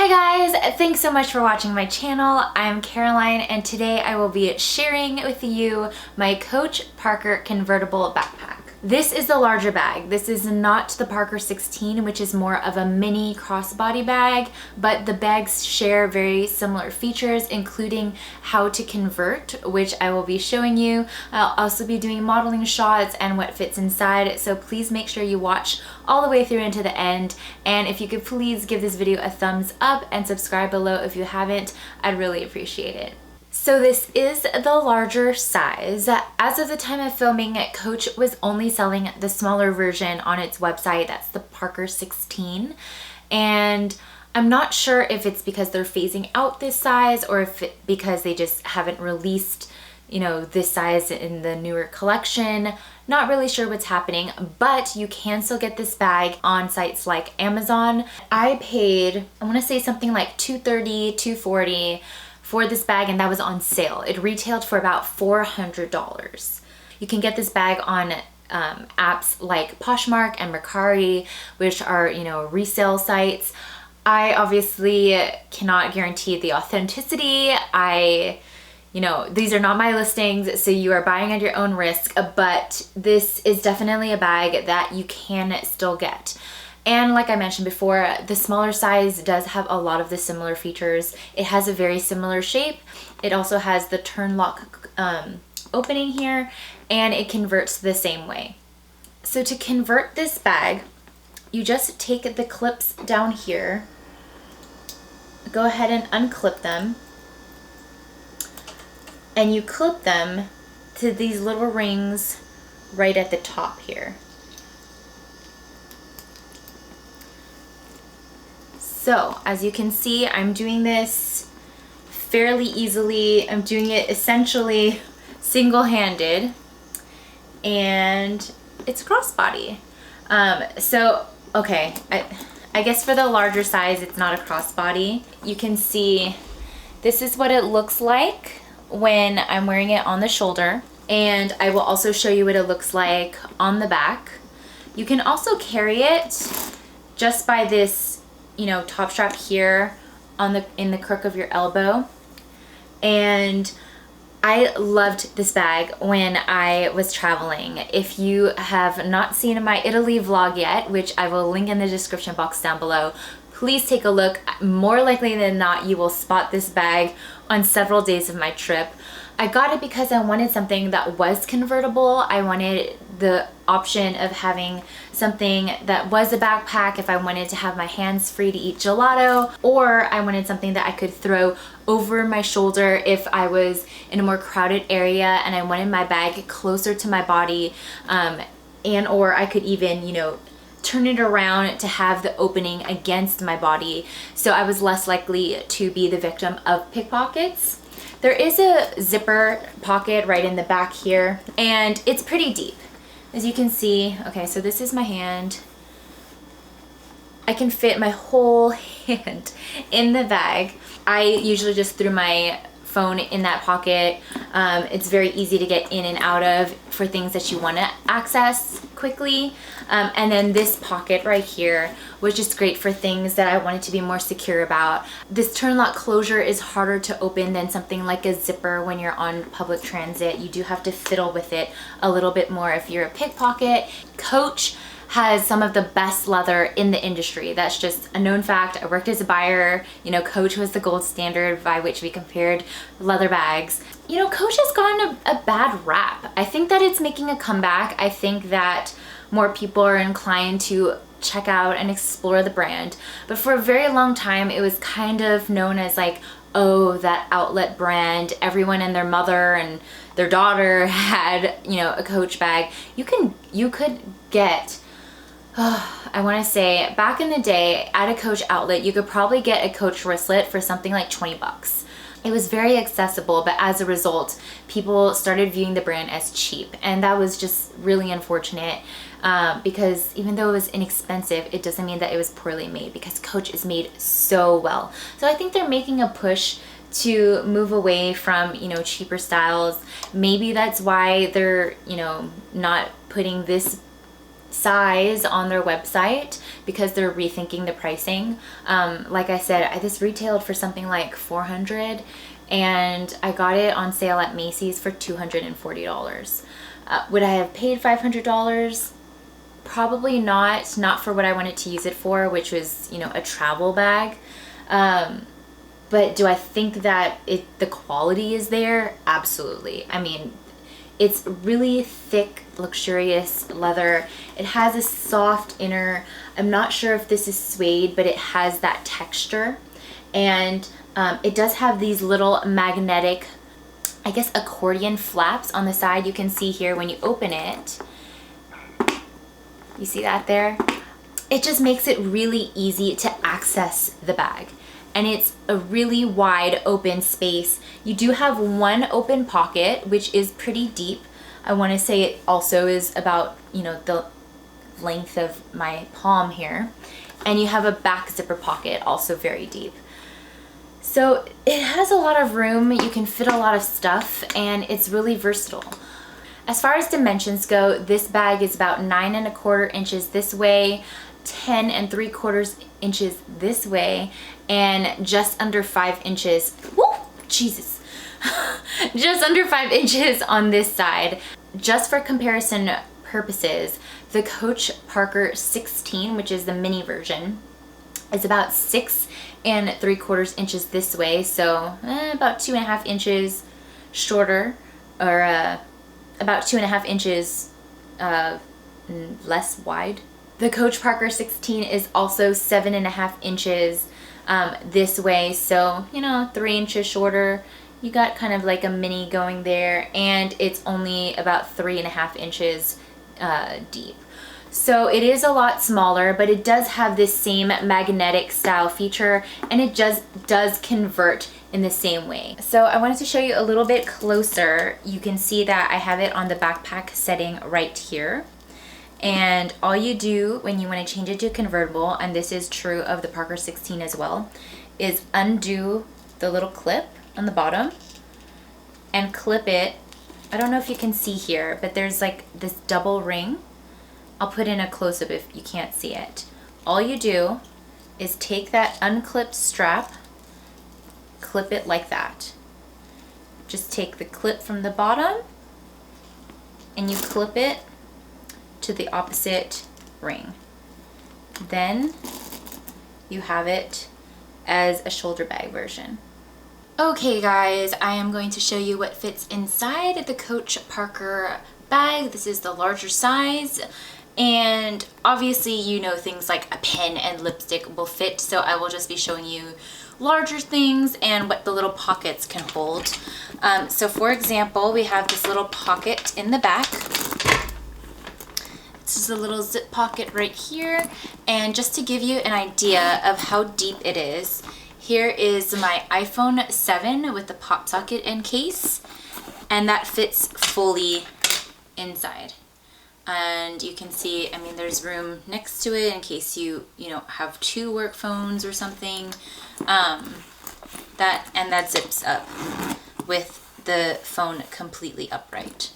Hi guys, thanks so much for watching my channel. I'm Caroline and today I will be sharing with you my Coach Parker Convertible backpack. This is the larger bag. This is not the Parker 16, which is more of a mini crossbody bag, but the bags share very similar features, including how to convert, which I will be showing you. I'll also be doing modeling shots and what fits inside, so please make sure you watch all the way through into the end. And if you could please give this video a thumbs up and subscribe below if you haven't, I'd really appreciate it. So this is the larger size. As of the time of filming, Coach was only selling the smaller version on its website. That's the Parker 16. And I'm not sure if it's because they're phasing out this size or if because they just haven't released, this size in the newer collection. Not really sure what's happening, but you can still get this bag on sites like Amazon. I paid, I want to say something like $230, $240 for this bag, and that was on sale. It retailed for about $400. You can get this bag on apps like Poshmark and Mercari, which are, resale sites. I obviously cannot guarantee the authenticity. These are not my listings, so you are buying at your own risk, but this is definitely a bag that you can still get. And like I mentioned before, the smaller size does have a lot of the similar features. It has a very similar shape. It also has the turn lock opening here, and it converts the same way. So to convert this bag, you just take the clips down here, go ahead and unclip them, and you clip them to these little rings right at the top here. So as you can see, I'm doing this fairly easily. I'm doing it essentially single-handed, and it's crossbody. Okay, I guess for the larger size, it's not a crossbody. You can see this is what it looks like when I'm wearing it on the shoulder, and I will also show you what it looks like on the back. You can also carry it just by this top strap here in the crook of your elbow. And I loved this bag when I was traveling. If you have not seen my Italy vlog yet, which I will link in the description box down below, please take a look. More likely than not, you will spot this bag on several days of my trip. I got it because I wanted something that was convertible. I wanted the option of having something that was a backpack if I wanted to have my hands free to eat gelato, or I wanted something that I could throw over my shoulder if I was in a more crowded area and I wanted my bag closer to my body, or I could even, turn it around to have the opening against my body, so I was less likely to be the victim of pickpockets. There is a zipper pocket right in the back here, and it's pretty deep. As you can see, okay, so this is my hand. I can fit my whole hand in the bag. I usually just threw my phone in that pocket. It's very easy to get in and out of for things that you want to access quickly. And then this pocket right here was just great for things that I wanted to be more secure about. This turn lock closure is harder to open than something like a zipper when you're on public transit. You do have to fiddle with it a little bit more if you're a pickpocket. Coach has some of the best leather in the industry. That's just a known fact. I worked as a buyer. Coach was the gold standard by which we compared leather bags. Coach has gotten a bad rap. I think that it's making a comeback. I think that more people are inclined to check out and explore the brand. But for a very long time, it was kind of known as like, oh, that outlet brand. Everyone and their mother and their daughter had, a Coach bag. You could get, I want to say back in the day at a Coach outlet, you could probably get a Coach wristlet for something like 20 bucks. It was very accessible, but as a result, people started viewing the brand as cheap. And that was just really unfortunate because even though it was inexpensive, it doesn't mean that it was poorly made, because Coach is made so well. So I think they're making a push to move away from, cheaper styles. Maybe that's why they're, not putting this size on their website because they're rethinking the pricing. Like I said, this retailed for something like $400, and I got it on sale at Macy's for $240. Would I have paid $500? Probably not for what I wanted to use it for, which was, you know, a travel bag. But do I think that the quality is there? Absolutely. I mean, it's really thick, luxurious leather. It has a soft inner. I'm not sure if this is suede, but it has that texture. And it does have these little magnetic, I guess, accordion flaps on the side. You can see here when you open it. You see that there? It just makes it really easy to access the bag. And it's a really wide open space. You do have one open pocket, which is pretty deep. I want to say it also is about, you know, the length of my palm here. And you have a back zipper pocket, also very deep. So it has a lot of room. You can fit a lot of stuff, and it's really versatile. As far as dimensions go, this bag is about 9 1/4 inches this way, 10 3/4 inches this way, and just under 5 inches, whoo, Jesus, just under 5 inches on this side. Just for comparison purposes, the Coach Parker 16, which is the mini version, is about 6 3/4 inches this way, so about 2.5 inches shorter, or about 2.5 inches less wide. The Coach Parker 16 is also 7.5 inches this way, so, you know, 3 inches shorter. You got kind of like a mini going there, and it's only about 3.5 inches deep. So it is a lot smaller, but it does have this same magnetic style feature, and it just does convert in the same way. So I wanted to show you a little bit closer. You can see that I have it on the backpack setting right here. And all you do when you want to change it to convertible, and this is true of the Parker 16 as well, is undo the little clip on the bottom and clip it. I don't know if you can see here, but there's like this double ring. I'll put in a close-up if you can't see it. All you do is take that unclipped strap, clip it like that. Just take the clip from the bottom and you clip it to the opposite ring. Then you have it as a shoulder bag version. Okay guys, I am going to show you what fits inside the Coach Parker bag. This is the larger size, and obviously you know things like a pen and lipstick will fit, so I will just be showing you larger things and what the little pockets can hold. So for example, we have this little pocket in the back. This is a little zip pocket right here, and just to give you an idea of how deep it is, here is my iPhone 7 with the pop socket and case, and that fits fully inside. And you can see, I mean, there's room next to it in case you have 2 work phones or something. That zips up with the phone completely upright.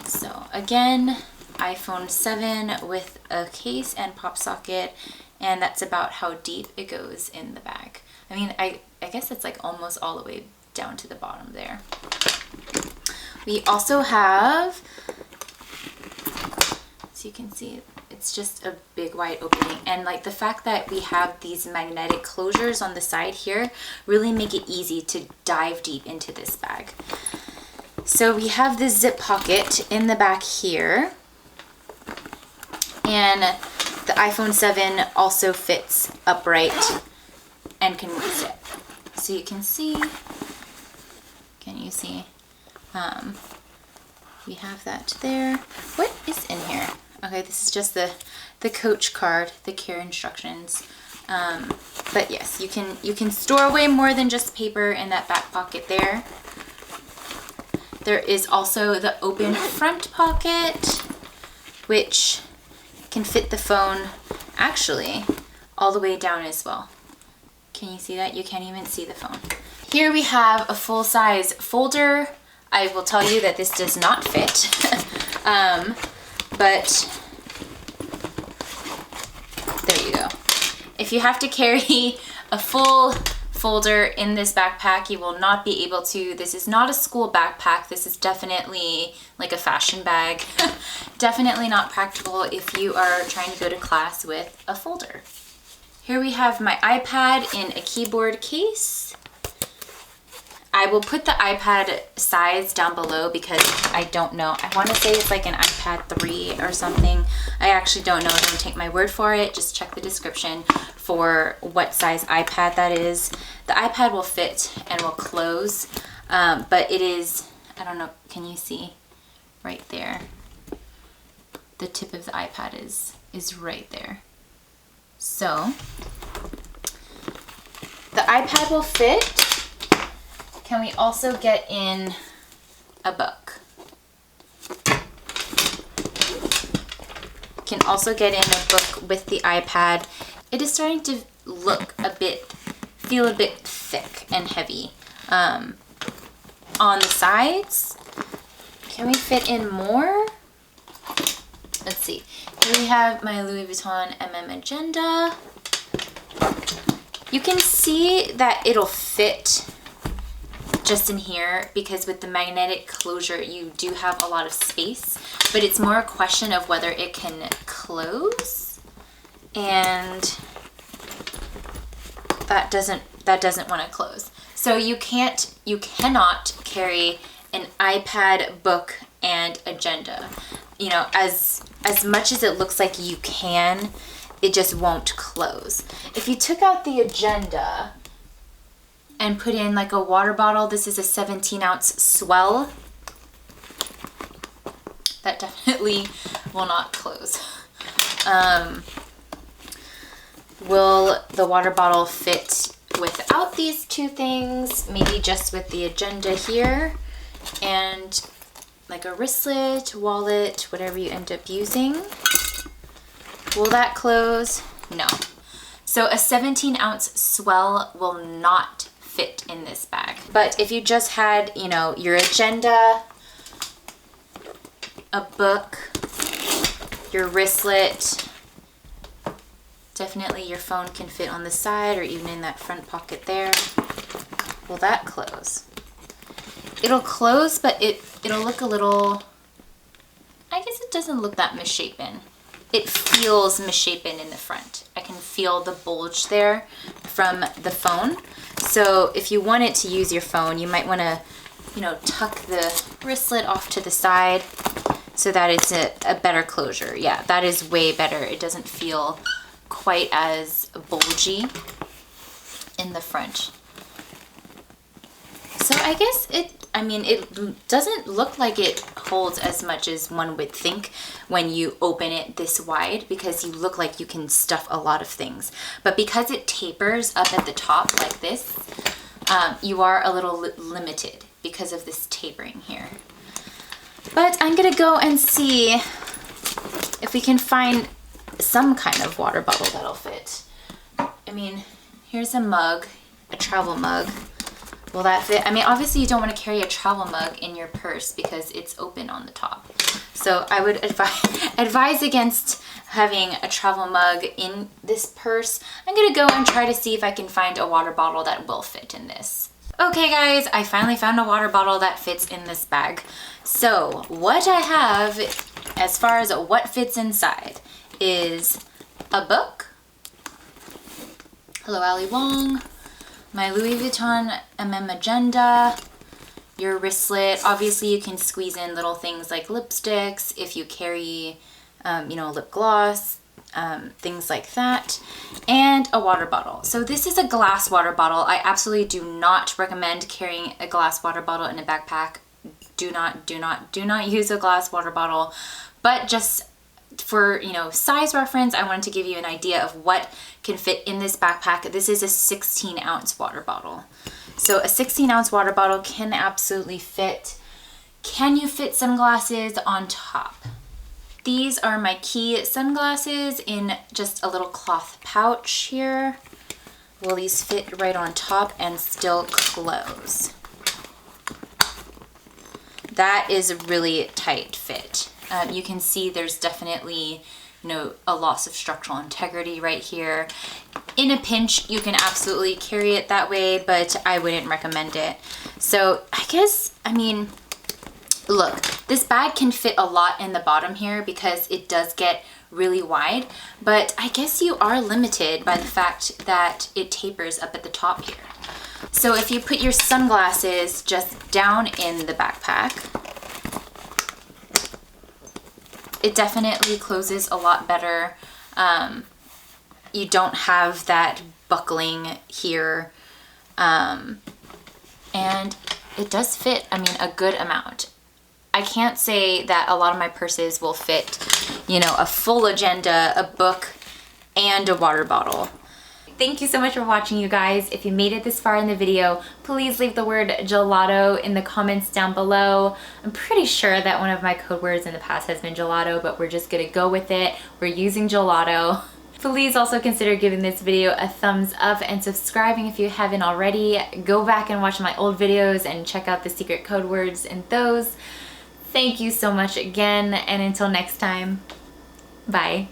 So again, iPhone 7 with a case and pop socket, and that's about how deep it goes in the bag. I mean, I guess it's like almost all the way down to the bottom there. We also have, so you can see, it's just a big wide opening, and like the fact that we have these magnetic closures on the side here really make it easy to dive deep into this bag. So we have this zip pocket in the back here, and the iPhone 7 also fits upright and can zip. So you can see, can you see? We have that there. What is in here? Okay, this is just the Coach card, the care instructions. But yes, you can store away more than just paper in that back pocket there. There is also the open front pocket, which can fit the phone actually all the way down as well. Can you see that? You can't even see the phone. Here we have a full-size folder. I will tell you that this does not fit, but If you have to carry a full folder in this backpack, you will not be able to. This is not a school backpack. This is definitely like a fashion bag. Definitely not practical if you are trying to go to class with a folder. Here we have my iPad in a keyboard case. I will put the iPad size down below because I don't know. I want to say it's like an iPad 3 or something. I actually don't know. Don't take my word for it. Just check the description for what size iPad that is. The iPad will fit and will close, but it is, I don't know, can you see right there? The tip of the iPad is right there. So the iPad will fit. Can we also get in a book? Can also get in a book with the iPad. It is starting to feel a bit thick and heavy. On the sides, can we fit in more? Let's see. Here we have my Louis Vuitton Agenda. You can see that it'll fit just in here because with the magnetic closure you do have a lot of space, but it's more a question of whether it can close, and that doesn't want to close. So you cannot carry an iPad, book, and agenda. You know, as much as it looks like you can, it just won't close. If you took out the agenda and put in like a water bottle, this is a 17-ounce Swell, that definitely will not close. Will the water bottle fit without these two things? Maybe just with the agenda here and like a wristlet, wallet, whatever you end up using. Will that close? No. So a 17-ounce Swell will not fit in this bag. But if you just had, you know, your agenda, a book, your wristlet, definitely your phone can fit on the side or even in that front pocket there. Will that close? It'll close, but it'll look a little, I guess it doesn't look that misshapen. It feels misshapen in the front. I can feel the bulge there from the phone. So if you wanted to use your phone, you might want to, you know, tuck the wristlet off to the side so that it's a better closure. Yeah, that is way better. It doesn't feel quite as bulgy in the front. So I guess it doesn't look like it holds as much as one would think when you open it this wide, because you look like you can stuff a lot of things. But because it tapers up at the top like this, you are a little limited because of this tapering here. But I'm gonna go and see if we can find some kind of water bottle that'll fit. I mean, here's a mug, a travel mug. Will that fit? I mean, obviously you don't want to carry a travel mug in your purse because it's open on the top. So I would advise against having a travel mug in this purse. I'm gonna go and try to see if I can find a water bottle that will fit in this. Okay guys, I finally found a water bottle that fits in this bag. So what I have as far as what fits inside is a book. Hello, Ali Wong. My Louis Vuitton Agenda, your wristlet. Obviously you can squeeze in little things like lipsticks if you carry, you know, lip gloss, things like that, and a water bottle. So this is a glass water bottle. I absolutely do not recommend carrying a glass water bottle in a backpack. Do not use a glass water bottle, but just for, you know, size reference, I wanted to give you an idea of what can fit in this backpack. This is a 16-ounce water bottle. So a 16-ounce water bottle can absolutely fit. Can you fit sunglasses on top? These are my key sunglasses in just a little cloth pouch here. Will these fit right on top and still close? That is a really tight fit. You can see there's definitely, you know, a loss of structural integrity right here. In a pinch, you can absolutely carry it that way, but I wouldn't recommend it. So I guess, I mean, look, this bag can fit a lot in the bottom here because it does get really wide, but I guess you are limited by the fact that it tapers up at the top here. So if you put your sunglasses just down in the backpack, it definitely closes a lot better. You don't have that buckling here, and it does fit, I mean, a good amount. I can't say that a lot of my purses will fit, you know, a full agenda, a book, and a water bottle. Thank you so much for watching, you guys. If you made it this far in the video, please leave the word gelato in the comments down below. I'm pretty sure that one of my code words in the past has been gelato, but we're just gonna go with it. We're using gelato. Please also consider giving this video a thumbs up and subscribing if you haven't already. Go back and watch my old videos and check out the secret code words in those. Thank you so much again, and until next time, bye.